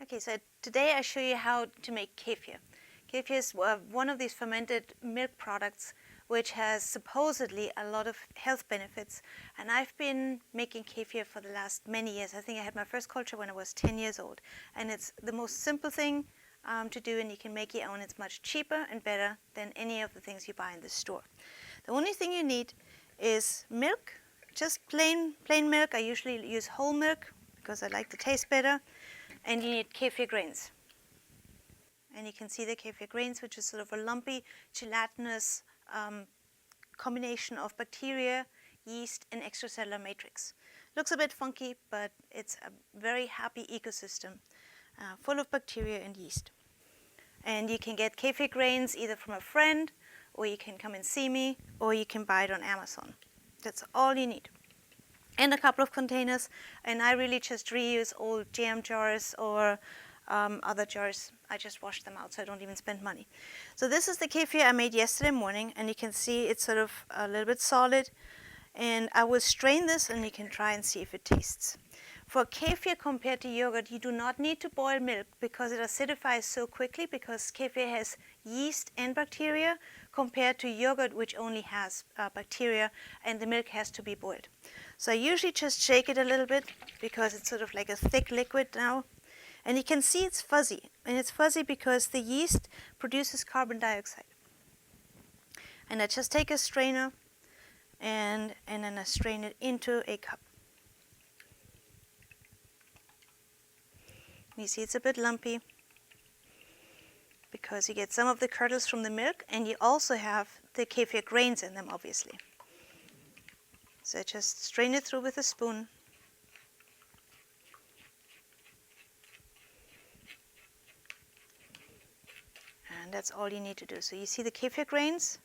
Okay, so today I show you how to make kefir. Kefir is one of these fermented milk products which has supposedly a lot of health benefits, and I've been making kefir for the last many years. I think I had my first culture when I was 10 years old, and it's the most simple thing to do, and you can make your own. It's much cheaper and better than any of the things you buy in the store. The only thing you need is milk, just plain milk. I usually use whole milk because I like the taste better. And you need kefir grains. And you can see the kefir grains, which is sort of a lumpy, gelatinous combination of bacteria, yeast, and extracellular matrix. Looks a bit funky, but it's a very happy ecosystem full of bacteria and yeast. And you can get kefir grains either from a friend, or you can come and see me, or you can buy it on Amazon. That's all you need. And a couple of containers, and I really just reuse old jam jars or other jars. I just wash them out, so I don't even spend money. So this is the kefir I made yesterday morning, and you can see it's sort of a little bit solid. And I will strain this, and you can try and see if it tastes. For kefir compared to yogurt, you do not need to boil milk because it acidifies so quickly, because kefir has yeast and bacteria compared to yogurt, which only has bacteria, and the milk has to be boiled. So I usually just shake it a little bit because it's sort of like a thick liquid now. And you can see it's fuzzy, and it's fuzzy because the yeast produces carbon dioxide. And I just take a strainer and then I strain it into a cup. You see it's a bit lumpy because you get some of the kernels from the milk, and you also have the kefir grains in them, obviously. So I just strain it through with a spoon. And that's all you need to do. So you see the kefir grains,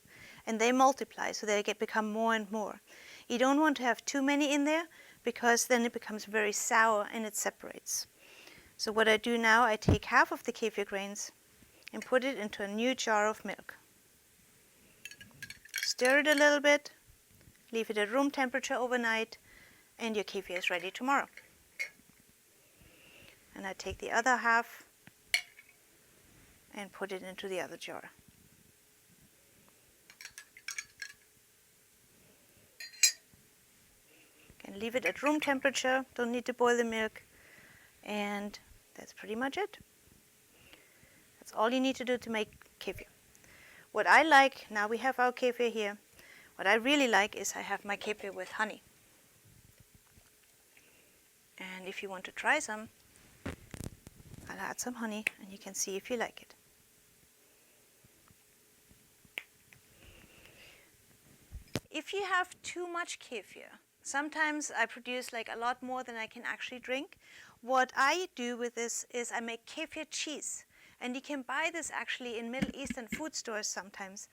and they multiply, so they become more and more. You don't want to have too many in there because then it becomes very sour and it separates. So what I do now, I take half of the kefir grains and put it into a new jar of milk. Stir it a little bit, leave it at room temperature overnight, and your kefir is ready tomorrow. And I take the other half and put it into the other jar. And leave it at room temperature, don't need to boil the milk, and that's pretty much it. That's all you need to do to make kefir. What I like, now we have our kefir here, what I really like is I have my kefir with honey. And if you want to try some, I'll add some honey and you can see if you like it. If you have too much kefir, sometimes I produce like a lot more than I can actually drink. What I do with this is I make kefir cheese. And you can buy this actually in Middle Eastern food stores sometimes.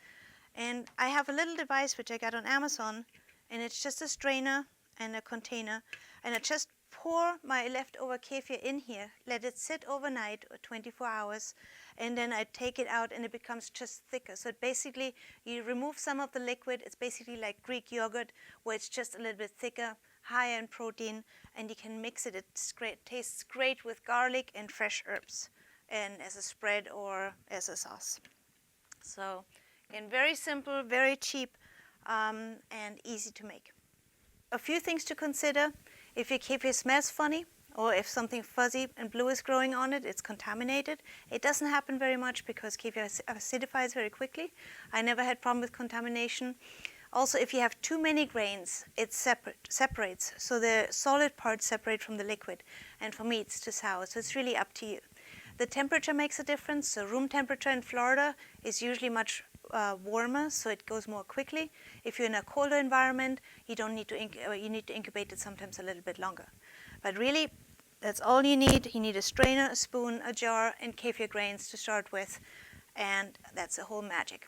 And I have a little device which I got on Amazon, and it's just a strainer and a container. And I just pour my leftover kefir in here, let it sit overnight or 24 hours, and then I take it out and it becomes just thicker. So basically you remove some of the liquid. It's basically like Greek yogurt where it's just a little bit thicker, higher in protein, and you can mix it. It's great. It tastes great with garlic and fresh herbs, and as a spread or as a sauce. So again, very simple, very cheap, and easy to make. A few things to consider. If your kefir smells funny, or if something fuzzy and blue is growing on it, it's contaminated. It doesn't happen very much because kefir acidifies very quickly. I never had problem with contamination. Also, if you have too many grains, it separates. So the solid parts separate from the liquid. And for me, it's too sour. So it's really up to you. The temperature makes a difference. So room temperature in Florida is usually much warmer, so it goes more quickly. If you're in a colder environment, you don't need to you need to incubate it sometimes a little bit longer. But really, that's all you need. You need a strainer, a spoon, a jar, and kefir grains to start with, and that's the whole magic.